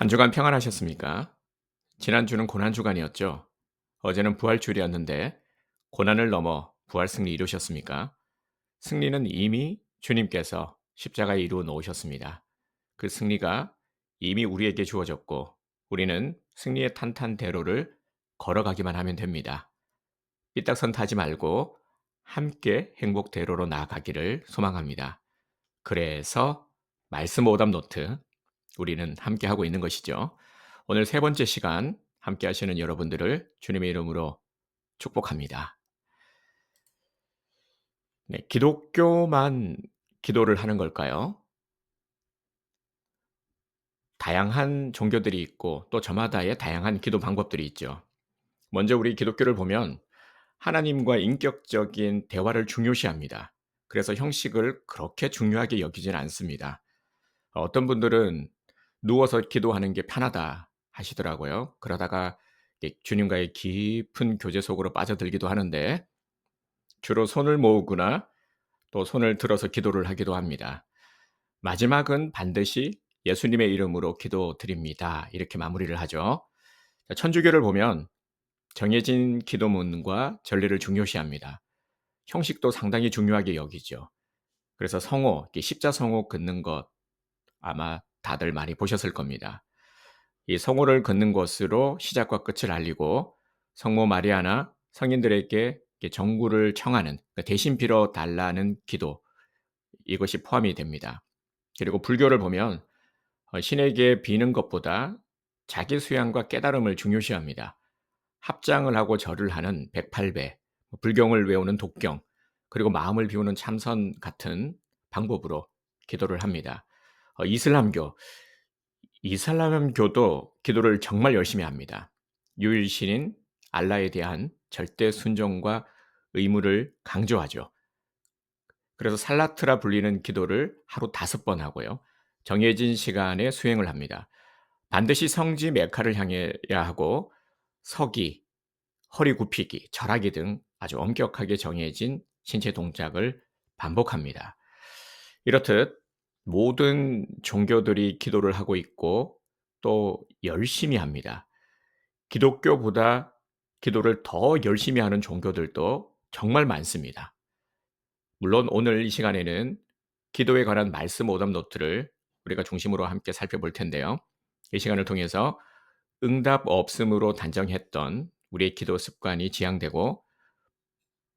한 주간 평안하셨습니까? 지난주는 고난주간이었죠. 어제는 부활주일이었는데 고난을 넘어 부활 승리 이루셨습니까? 승리는 이미 주님께서 십자가에 이루어 놓으셨습니다. 그 승리가 이미 우리에게 주어졌고 우리는 승리의 탄탄대로를 걸어가기만 하면 됩니다. 삐딱선 타지 말고 함께 행복대로로 나아가기를 소망합니다. 그래서 말씀 오답 노트 우리는 함께 하고 있는 것이죠. 오늘 세 번째 시간 함께 하시는 여러분들을 주님의 이름으로 축복합니다. 네, 기독교만 기도를 하는 걸까요? 다양한 종교들이 있고 또 저마다의 다양한 기도 방법들이 있죠. 먼저 우리 기독교를 보면 하나님과 인격적인 대화를 중요시합니다. 그래서 형식을 그렇게 중요하게 여기진 않습니다. 어떤 분들은 누워서 기도하는 게 편하다 하시더라고요. 그러다가 주님과의 깊은 교제 속으로 빠져들기도 하는데 주로 손을 모으거나 또 손을 들어서 기도를 하기도 합니다. 마지막은 반드시 예수님의 이름으로 기도드립니다. 이렇게 마무리를 하죠. 천주교를 보면 정해진 기도문과 전례를 중요시합니다. 형식도 상당히 중요하게 여기죠. 그래서 성호, 십자성호 긋는 것 아마 다들 많이 보셨을 겁니다. 이 성호를 긋는 것으로 시작과 끝을 알리고 성모 마리아나 성인들에게 정구를 청하는 대신 빌어 달라는 기도 이것이 포함이 됩니다. 그리고 불교를 보면 신에게 비는 것보다 자기 수양과 깨달음을 중요시합니다. 합장을 하고 절을 하는 108배, 불경을 외우는 독경, 그리고 마음을 비우는 참선 같은 방법으로 기도를 합니다. 이슬람교, 이슬람교도 기도를 정말 열심히 합니다. 유일신인 알라에 대한 절대 순종과 의무를 강조하죠. 그래서 살라트라 불리는 기도를 하루 5번 하고요. 정해진 시간에 수행을 합니다. 반드시 성지 메카를 향해야 하고 서기, 허리 굽히기, 절하기 등 아주 엄격하게 정해진 신체 동작을 반복합니다. 이렇듯 모든 종교들이 기도를 하고 있고 또 열심히 합니다. 기독교보다 기도를 더 열심히 하는 종교들도 정말 많습니다. 물론 오늘 이 시간에는 기도에 관한 말씀 오답 노트를 우리가 중심으로 함께 살펴볼 텐데요. 이 시간을 통해서 응답 없음으로 단정했던 우리의 기도 습관이 지양되고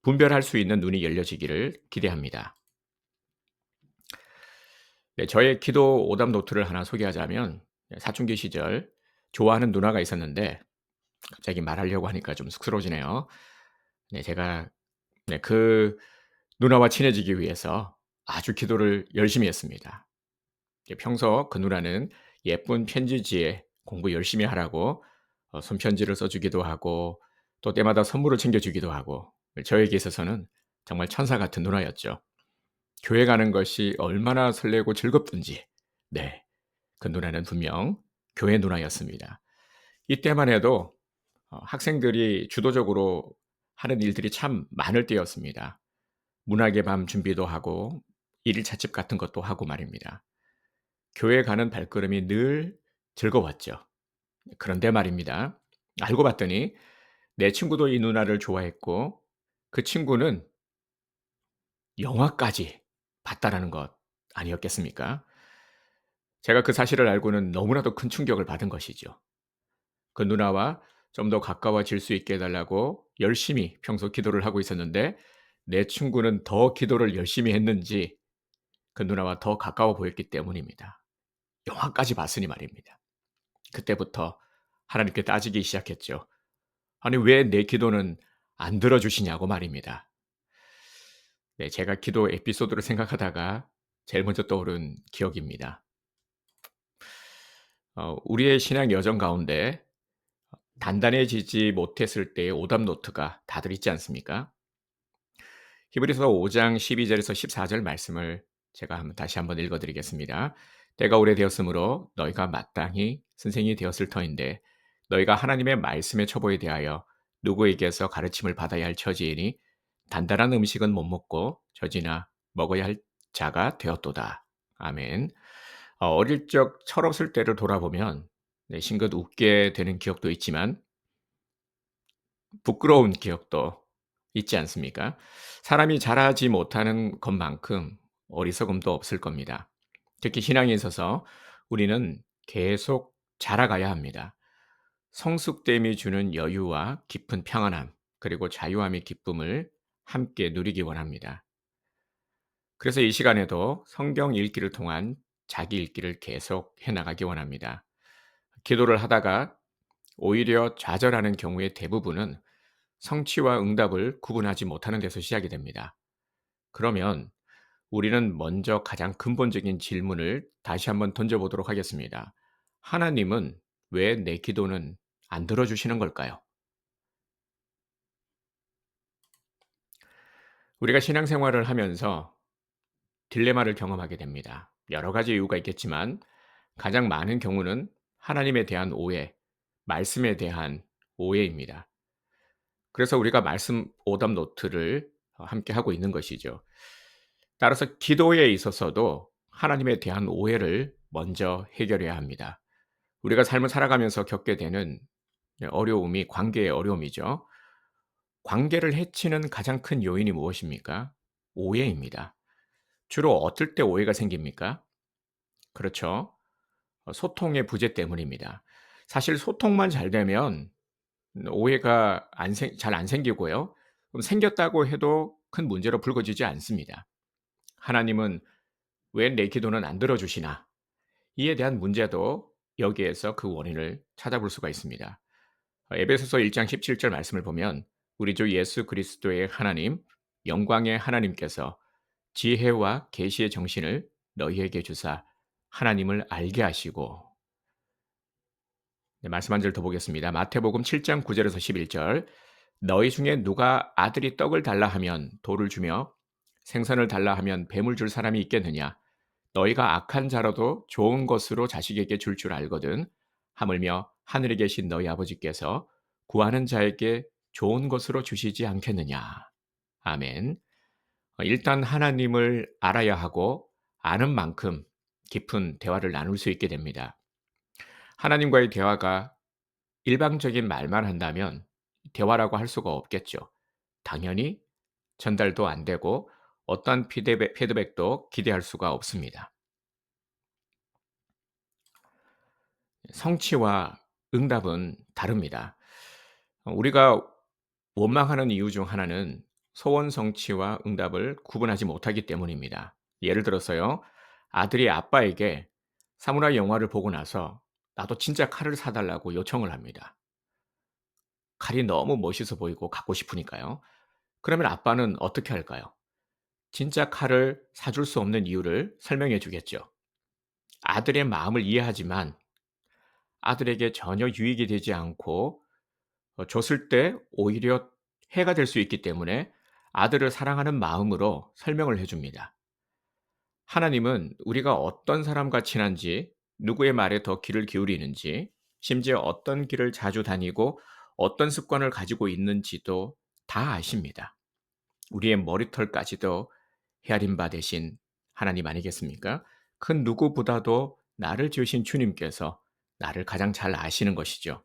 분별할 수 있는 눈이 열려지기를 기대합니다. 네, 저의 기도 오답 노트를 하나 소개하자면 사춘기 시절 좋아하는 누나가 있었는데 갑자기 말하려고 하니까 좀 쑥스러워지네요. 네, 제가 그 누나와 친해지기 위해서 아주 기도를 열심히 했습니다. 평소 그 누나는 예쁜 편지지에 공부 열심히 하라고 손편지를 써 주기도 하고 또 때마다 선물을 챙겨 주기도 하고 저에게 있어서는 정말 천사 같은 누나였죠. 교회 가는 것이 얼마나 설레고 즐겁든지 네. 그 누나는 분명 교회 누나였습니다. 이때만 해도 학생들이 주도적으로 하는 일들이 참 많을 때였습니다. 문학의 밤 준비도 하고 일일 찻집 같은 것도 하고 말입니다. 교회 가는 발걸음이 늘 즐거웠죠. 그런데 말입니다. 알고 봤더니 내 친구도 이 누나를 좋아했고 그 친구는 영화까지 봤다라는 것 아니었겠습니까? 제가 그 사실을 알고는 너무나도 큰 충격을 받은 것이죠. 그 누나와 좀 더 가까워질 수 있게 해 달라고 열심히 평소 기도를 하고 있었는데 내 친구는 더 기도를 열심히 했는지 그 누나와 더 가까워 보였기 때문입니다. 영화까지 봤으니 말입니다. 그때부터 하나님께 따지기 시작했죠. 아니 왜 내 기도는 안 들어 주시냐고 말입니다. 네, 제가 기도 에피소드를 생각하다가 제일 먼저 떠오른 기억입니다. 우리의 신앙 여정 가운데 단단해지지 못했을 때의 오답 노트가 다들 있지 않습니까? 히브리서 5장 12 절에서 14절 말씀을 제가 다시 한번 읽어 드리겠습니다. 때가 오래되었으므로 너희가 마땅히 선생이 되었을 터인데 너희가 하나님의 말씀의 처보에 대하여 누구에게서 가르침을 받아야 할 처지이니 단단한 음식은 못 먹고 젖이나 먹어야 할 자가 되었도다. 아멘. 어릴 적 철없을 때를 돌아보면 네, 싱긋 웃게 되는 기억도 있지만 부끄러운 기억도 있지 않습니까? 사람이 잘하지 못하는 것만큼 어리석음도 없을 겁니다. 특히 신앙에 있어서 우리는 계속 자라가야 합니다. 성숙됨이 주는 여유와 깊은 평안함, 그리고 자유함의 기쁨을 함께 누리기 원합니다. 그래서 이 시간에도 성경 읽기를 통한 자기 읽기를 계속 해 나가기 원합니다. 기도를 하다가 오히려 좌절하는 경우의 대부분은 성취와 응답을 구분하지 못하는 데서 시작이 됩니다. 그러면 우리는 먼저 가장 근본적인 질문을 다시 한번 던져보도록 하겠습니다. 하나님은 왜 내 기도는 안 들어주시는 걸까요? 우리가 신앙생활을 하면서 딜레마를 경험하게 됩니다. 여러 가지 이유가 있겠지만 가장 많은 경우는 하나님에 대한 오해, 말씀에 대한 오해입니다. 그래서 우리가 말씀 오답 노트를 함께 하고 있는 것이죠. 따라서 기도에 있어서도 하나님에 대한 오해를 먼저 해결해야 합니다. 우리가 삶을 살아가면서 겪게 되는 어려움이 관계의 어려움이죠. 관계를 해치는 가장 큰 요인이 무엇입니까? 오해입니다. 주로 어떨 때 오해가 생깁니까? 그렇죠. 소통의 부재 때문입니다. 사실 소통만 잘 되면 오해가 잘 안 생기고요. 그럼 생겼다고 해도 큰 문제로 불거지지 않습니다. 하나님은 왜 내 기도는 안 들어주시나? 이에 대한 문제도 여기에서 그 원인을 찾아볼 수가 있습니다. 에베소서 1장 17절 말씀을 보면 우리 주 예수 그리스도의 하나님, 영광의 하나님께서 지혜와 계시의 정신을 너희에게 주사 하나님을 알게 하시고. 네, 말씀 한 절 더 보겠습니다. 마태복음 7장 9 절에서 11 절. 너희 중에 누가 아들이 떡을 달라 하면 돌을 주며 생선을 달라 하면 뱀을 줄 사람이 있겠느냐? 너희가 악한 자라도 좋은 것으로 자식에게 줄 알거든. 하물며 하늘에 계신 너희 아버지께서 구하는 자에게 좋은 것으로 주시지 않겠느냐. 아멘. 일단 하나님을 알아야 하고 아는 만큼 깊은 대화를 나눌 수 있게 됩니다. 하나님과의 대화가 일방적인 말만 한다면 대화라고 할 수가 없겠죠. 당연히 전달도 안 되고 어떠한 피드백도 기대할 수가 없습니다. 성취와 응답은 다릅니다. 우리가 원망하는 이유 중 하나는 소원 성취와 응답을 구분하지 못하기 때문입니다. 예를 들어서요. 아들이 아빠에게 사무라이 영화를 보고 나서 나도 진짜 칼을 사 달라고 요청을 합니다. 칼이 너무 멋있어 보이고 갖고 싶으니까요. 그러면 아빠는 어떻게 할까요? 진짜 칼을 사줄 수 없는 이유를 설명해 주겠죠. 아들의 마음을 이해하지만 아들에게 전혀 유익이 되지 않고 줬을 때 오히려 해가 될 수 있기 때문에 아들을 사랑하는 마음으로 설명을 해 줍니다. 하나님은 우리가 어떤 사람과 친한지, 누구의 말에 더 귀를 기울이는지, 심지어 어떤 길을 자주 다니고 어떤 습관을 가지고 있는지도 다 아십니다. 우리의 머리털까지도 헤아린 바 되신 하나님 아니겠습니까? 그 누구보다도 나를 지으신 주님께서 나를 가장 잘 아시는 것이죠.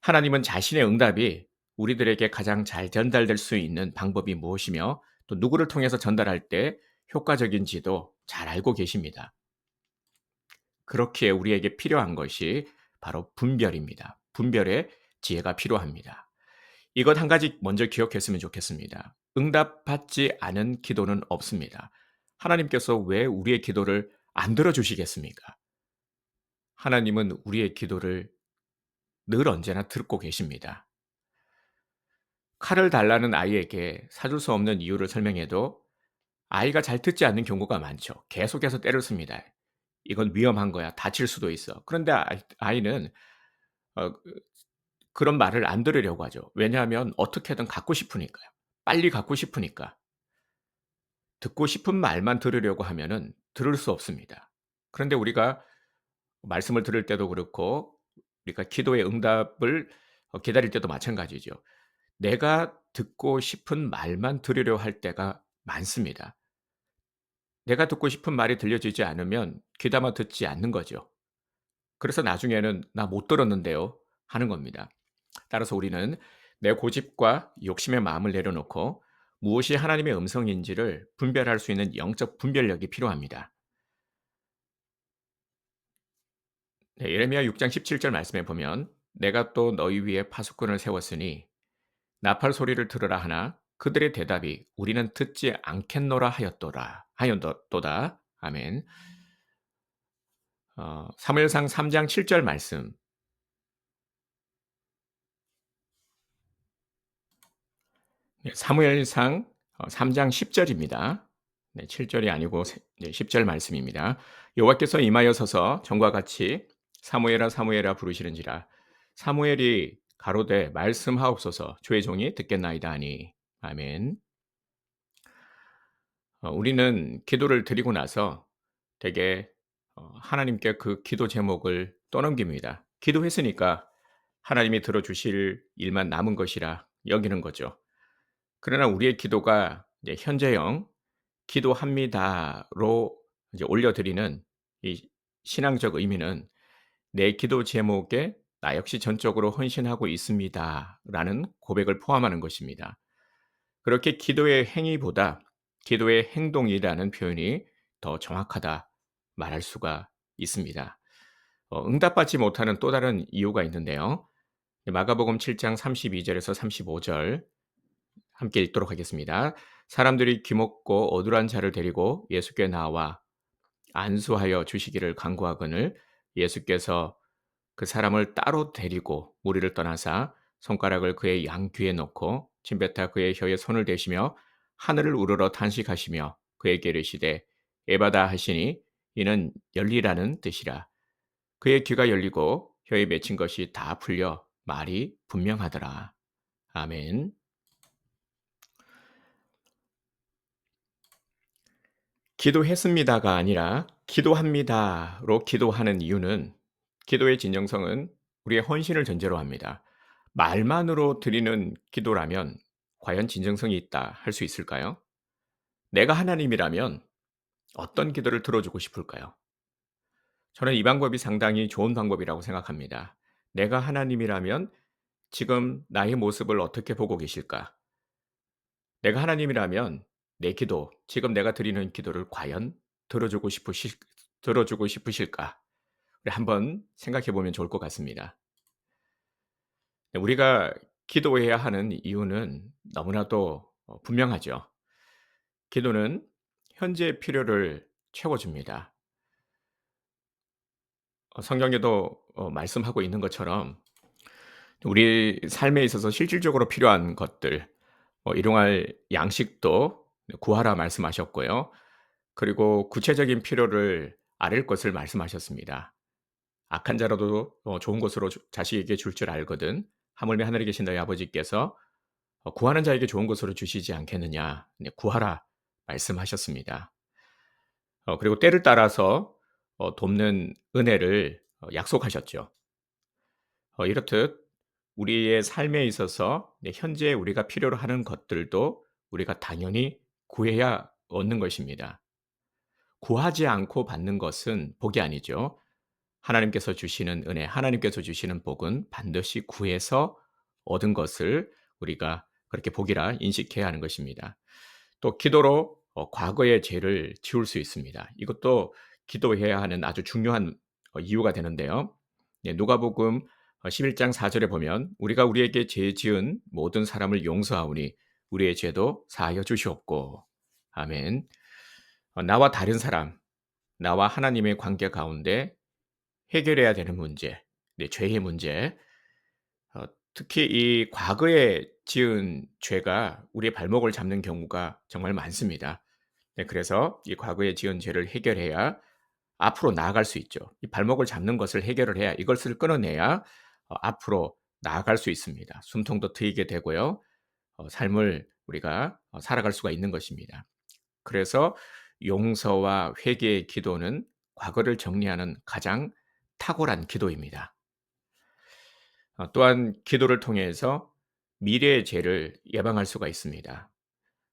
하나님은 자신의 응답이 우리들에게 가장 잘 전달될 수 있는 방법이 무엇이며 또 누구를 통해서 전달할 때 효과적인지도 잘 알고 계십니다. 그렇기에 우리에게 필요한 것이 바로 분별입니다. 분별의 지혜가 필요합니다. 이것 한 가지 먼저 기억했으면 좋겠습니다. 응답받지 않은 기도는 없습니다. 하나님께서 왜 우리의 기도를 안 들어주시겠습니까? 하나님은 우리의 기도를 늘 언제나 듣고 계십니다. 칼을 달라는 아이에게 사줄 수 없는 이유를 설명해도 아이가 잘 듣지 않는 경우가 많죠. 계속해서 때를 씁니다. "이건 위험한 거야. 다칠 수도 있어." 그런데 아이는 그 그런 말을 안 들으려고 하죠. 왜냐하면 어떻게든 갖고 싶으니까요. 빨리 갖고 싶으니까. 듣고 싶은 말만 들으려고 하면은 들을 수 없습니다. 그런데 우리가 말씀을 들을 때도 그렇고 우리가 기도의 응답을 기다릴 때도 마찬가지죠. 내가 듣고 싶은 말만 들으려 할 때가 많습니다. 내가 듣고 싶은 말이 들려지지 않으면 귀담아 듣지 않는 거죠. 그래서 나중에는 "나 못 들었는데요." 하는 겁니다. 따라서 우리는 내 고집과 욕심의 마음을 내려놓고 무엇이 하나님의 음성인지를 분별할 수 있는 영적 분별력이 필요합니다. 네, 예레미야 6장 17절 말씀에 보면 "내가 또 너희 위에 파수꾼을 세웠으니 나팔 소리를 들으라 하나 그들의 대답이 우리는 듣지 않겠노라 하였도다." 아멘. 사무엘상 3장 7절 말씀. 네, 사무엘상 3장 10 절입니다. 네, 7 절이 아니고 세 네 10절 말씀입니다. "여호와께서 임하여 서서 전과 같이 사무엘아 사무엘아 부르시는지라 사무엘이 가로되 말씀하옵소서 주의 종이 듣겠나이다 하니." 아멘. 우리는 기도를 드리고 나서 되게 하나님께 그 기도 제목을 떠넘깁니다. 기도했으니까 하나님이 들어 주실 일만 남은 것이라 여기는 거죠. 그러나 우리의 기도가 이제 현재형 "기도합니다."로 이제 올려드리는 이 신앙적 의미는 '내 기도 제목에 나 역시 전적으로 헌신하고 있습니다.'라는 고백을 포함하는 것입니다. 그렇게 기도의 행위보다 기도의 행동이라는 표현이 더 정확하다 말할 수가 있습니다. 응답받지 못하는 또 다른 이유가 있는데요. 마가복음 7장 32 절에서 35절 함께 읽도록 하겠습니다. 사람들이 귀먹고 어눌한 자를 데리고 예수께 나와 안수하여 주시기를 간구하거늘 예수께서 그 사람을 따로 데리고 무리를 떠나사 손가락을 그의 양귀에 넣고 침뱉어 그의 혀에 손을 대시며 하늘을 우러러 탄식하시며 그에게 이르시되 에바다 하시니 이는 열리라는 뜻이라. 그의 귀가 열리고 혀에 맺힌 것이 다 풀려 말이 분명하더라. 아멘. 기도했습니다가 아니라 기도합니다로 기도하는 이유는 기도의 진정성은 우리의 헌신을 전제로 합니다. 말만으로 드리는 기도라면 과연 진정성이 있다 할 수 있을까요? 내가 하나님이라면 어떤 기도를 들어주고 싶을까요? 저는 이 방법이 상당히 좋은 방법이라고 생각합니다. 내가 하나님이라면 지금 나의 모습을 어떻게 보고 계실까? 내가 하나님이라면 내 기도, 지금 내가 드리는 기도를 과연 들어주고 싶으실 들어주고 싶으실까? 우리 한번 생각해 보면 좋을 것 같습니다. 네, 우리가 기도해야 하는 이유는 너무나도 분명하죠. 기도는 현재의 필요를 채워 줍니다. 성경에도 말씀하고 있는 것처럼 우리 삶에 있어서 실질적으로 필요한 것들 일용할 양식도 구하라 말씀하셨고요. 그리고 구체적인 필요를 아랠 것을 말씀하셨습니다. "악한 자라도 좋은 것으로 주 자식에게 줄 줄 알거든 하물며 하늘에 계신 너희 아버지께서 구하는 자에게 좋은 것으로 주시지 않겠느냐." 네, 구하라 말씀하셨습니다. 그리고 때를 따라서 돕는 은혜를 약속하셨죠. 이렇듯 우리의 삶에 있어서 네, 현재 우리가 필요로 하는 것들도 우리가 당연히 구해야 얻는 것입니다. 구하지 않고 받는 것은 복이 아니죠. 하나님께서 주시는 은혜, 하나님께서 주시는 복은 반드시 구해서 얻은 것을 우리가 그렇게 복이라 인식해야 하는 것입니다. 또 기도로 과거의 죄를 지울 수 있습니다. 이것도 기도해야 하는 아주 중요한 이유가 되는데요. 네, 누가복음 11장 4 절에 보면 "우리가 우리에게 죄 지은 모든 사람을 용서하오니 우리의 죄도 사하여 주시옵고." 아멘. 나와 다른 사람, 나와 하나님의 관계 가운데 해결해야 되는 문제, 네, 죄의 문제, 특히 이 과거에 지은 죄가 우리의 발목을 잡는 경우가 정말 많습니다. 네, 그래서 이 과거에 지은 죄를 해결해야 앞으로 나아갈 수 있죠. 이 발목을 잡는 것을 해결을 해야, 이것을 끊어내야 앞으로 나아갈 수 있습니다. 숨통도 트이게 되고요. 삶을 우리가 살아갈 수가 있는 것입니다. 그래서 용서와 회개의 기도는 과거를 정리하는 가장 탁월한 기도입니다. 또한 기도를 통해서 미래의 죄를 예방할 수가 있습니다.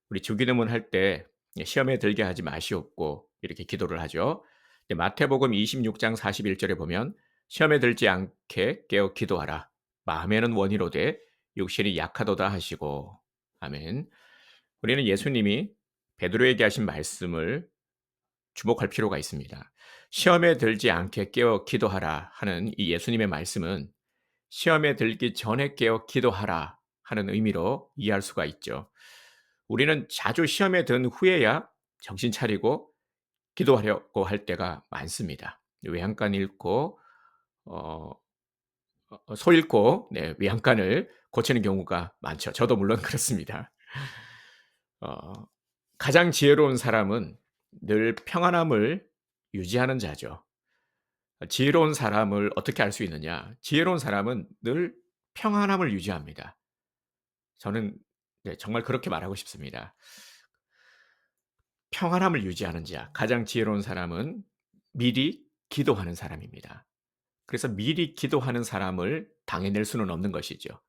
우리 주기도문 할 때 시험에 들게 하지 마시옵고 이렇게 기도를 하죠. 근데 마태복음 26장 41 절에 보면 시험에 들지 않게 깨어 기도하라. 마음에는 원이로되 육신이 약하도다 하시고. 아멘. 우리는 예수님이 베드로에게 하신 말씀을 주목할 필요가 있습니다. 시험에 들지 않게 깨어 기도하라 하는 이 예수님의 말씀은 시험에 들기 전에 깨어 기도하라 하는 의미로 이해할 수가 있죠. 우리는 자주 시험에 든 후에야 정신 차리고 기도하려고 할 때가 많습니다. 외양간 읽고 어 소 읽고 네 외양간을 고치는 경우가 많죠. 저도 물론 그렇습니다. 어 가장 지혜로운 사람은 늘 평안함을 유지하는 자죠. 지혜로운 사람을 어떻게 알 수 있느냐? 지혜로운 사람은 늘 평안함을 유지합니다. 저는 네 정말 그렇게 말하고 싶습니다. 평안함을 유지하는 자, 가장 지혜로운 사람은 미리 기도하는 사람입니다. 그래서 미리 기도하는 사람을 당해낼 수는 없는 것이죠.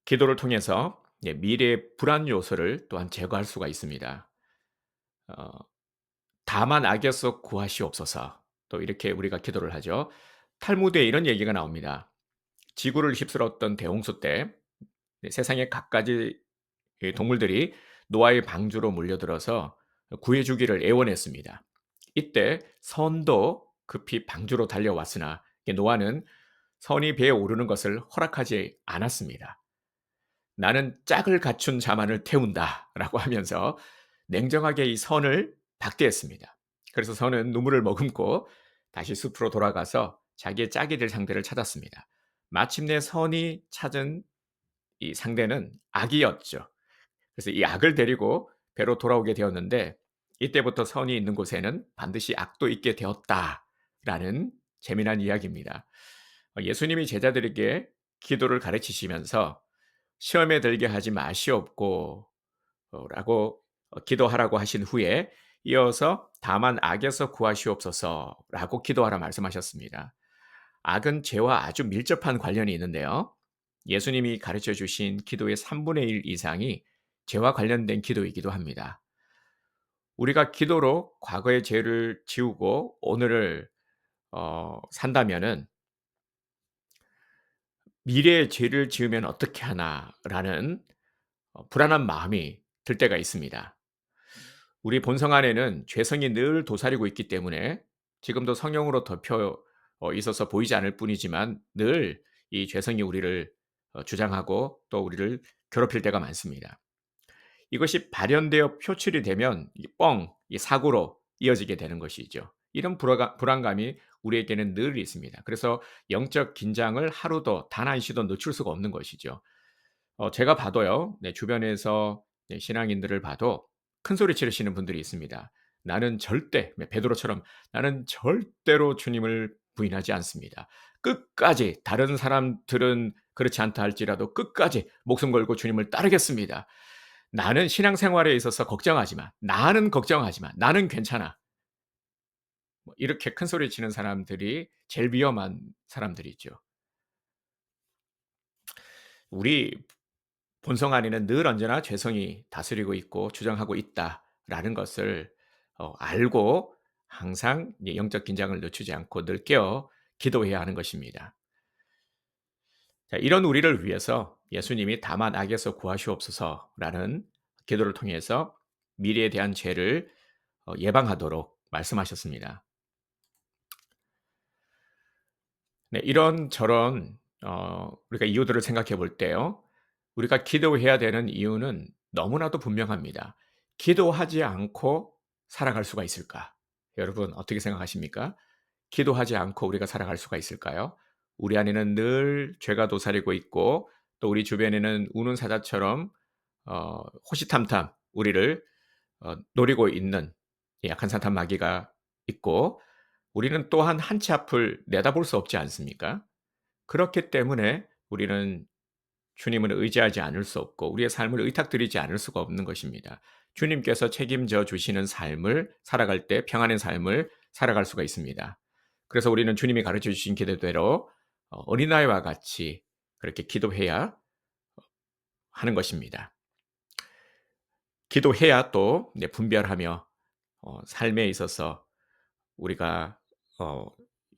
기도를 통해서 미래의 불안 요소를 또한 제거할 수가 있습니다. 어 다만 악에서 구하시옵소서. 또 이렇게 우리가 기도를 하죠. 탈무드에 이런 얘기가 나옵니다. 지구를 휩쓸었던 대홍수 때 세상의 갖가지 동물들이 노아의 방주로 몰려들어서 구해 주기를 애원했습니다. 이때 선도 급히 방주로 달려왔으나 노아는 선이 배에 오르는 것을 허락하지 않았습니다. "나는 짝을 갖춘 자만을 태운다."라고 하면서 냉정하게 이 선을 박대했습니다. 그래서 선은 눈물을 머금고 다시 숲으로 돌아가서 자기의 짝이 될 상대를 찾았습니다. 마침내 선이 찾은 이 상대는 악이었죠. 그래서 이 악을 데리고 배로 돌아오게 되었는데 이때부터 선이 있는 곳에는 반드시 악도 있게 되었다라는 재미난 이야기입니다. 예수님이 제자들에게 기도를 가르치시면서 시험에 들게 하지 마시옵고 라고 기도하라고 하신 후에 이어서 다만 악에서 구하시옵소서라고 기도하라 말씀하셨습니다. 악은 죄와 아주 밀접한 관련이 있는데요. 예수님이 가르쳐 주신 기도의 3분의 1 이상이 죄와 관련된 기도이기도 합니다. 우리가 기도로 과거의 죄를 지우고 오늘을 산다면은 '미래의 죄를 지으면 어떻게 하나.'라는 불안한 마음이 들 때가 있습니다. 우리 본성 안에는 죄성이 늘 도사리고 있기 때문에 지금도 성령으로 덮여 있어서 보이지 않을 뿐이지만 늘 이 죄성이 우리를 주장하고 또 우리를 괴롭힐 때가 많습니다. 이것이 발현되어 표출이 되면 이 사고로 이어지게 되는 것이죠. 이런 불안감이 우리에게는 늘 있습니다. 그래서 영적 긴장을 하루도 단 한시도 늦출 수가 없는 것이죠. 제가 봐도요. 네 주변에서 신앙인들을 봐도 큰 소리 지르시는 분들이 있습니다. "나는 절대" 베드로처럼 "나는 절대로 주님을 부인하지 않습니다. 끝까지 다른 사람들은 그렇지 않다 할지라도 끝까지 목숨 걸고 주님을 따르겠습니다. 나는 신앙생활에 있어서 걱정하지 마. 나는 걱정하지 마. 나는 괜찮아." 이렇게 큰 소리 치는 사람들이 제일 위험한 사람들이죠. 우리 본성 안에는 늘 언제나 죄성이 다스리고 있고 주장하고 있다라는 것을 알고 항상 이 영적 긴장을 늦추지 않고 늘 깨어 기도해야 하는 것입니다. 자, 이런 우리를 위해서 예수님이 "다만 악에서 구하시옵소서."라는 기도를 통해서 미래에 대한 죄를 예방하도록 말씀하셨습니다. 네, 이런저런 우리가 이유들을 생각해 볼 때요. 우리가 기도해야 되는 이유는 너무나도 분명합니다. '기도하지 않고 살아갈 수가 있을까?' 여러분 어떻게 생각하십니까? 기도하지 않고 우리가 살아갈 수가 있을까요? 우리 안에는 늘 죄가 도사리고 있고 또 우리 주변에는 우는 사자처럼 호시탐탐 우리를 노리고 있는 약한 사탄 마귀가 있고 우리는 또한 한치 앞을 내다볼 수 없지 않습니까? 그렇기 때문에 우리는 주님을 의지하지 않을 수 없고 우리의 삶을 의탁드리지 않을 수가 없는 것입니다. 주님께서 책임져 주시는 삶을 살아갈 때 평안의 삶을 살아갈 수가 있습니다. 그래서 우리는 주님이 가르쳐 주신 기도대로 어린아이와 같이 그렇게 기도해야 하는 것입니다. 기도해야 또 분별하며 삶에 있어서 우리가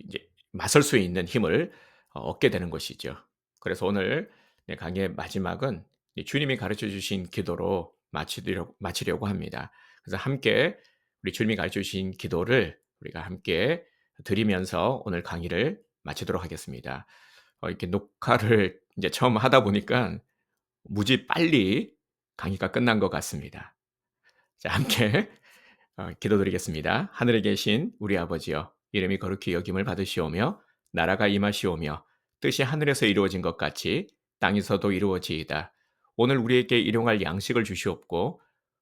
이제 맞설 수 있는 힘을 얻게 되는 것이죠. 그래서 오늘 강의의 마지막은 이 주님이 가르쳐 주신 기도로 마치려고 합니다. 그래서 함께 우리 주님이 가르쳐 주신 기도를 우리가 함께 드리면서 오늘 강의를 마치도록 하겠습니다. 이렇게 녹화를 이제 처음 하다 보니까 무지 빨리 강의가 끝난 것 같습니다. 자, 함께 기도드리겠습니다. 하늘에 계신 우리 아버지여, 이름이 거룩히 여김을 받으시오며 나라가 임하시오며 뜻이 하늘에서 이루어진 것 같이 땅에서도 이루어지이다. 오늘 우리에게 일용할 양식을 주시옵고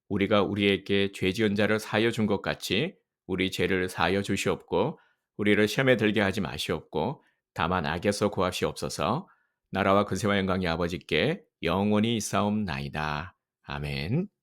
우리가 우리에게 죄 지은 자를 사하여 준 것 같이 우리 죄를 사하여 주시옵고 우리를 시험에 들게 하지 마시옵고 다만 악에서 구하시옵소서. 나라와 근세와 영광이 아버지께 영원히 있사옵나이다. 아멘.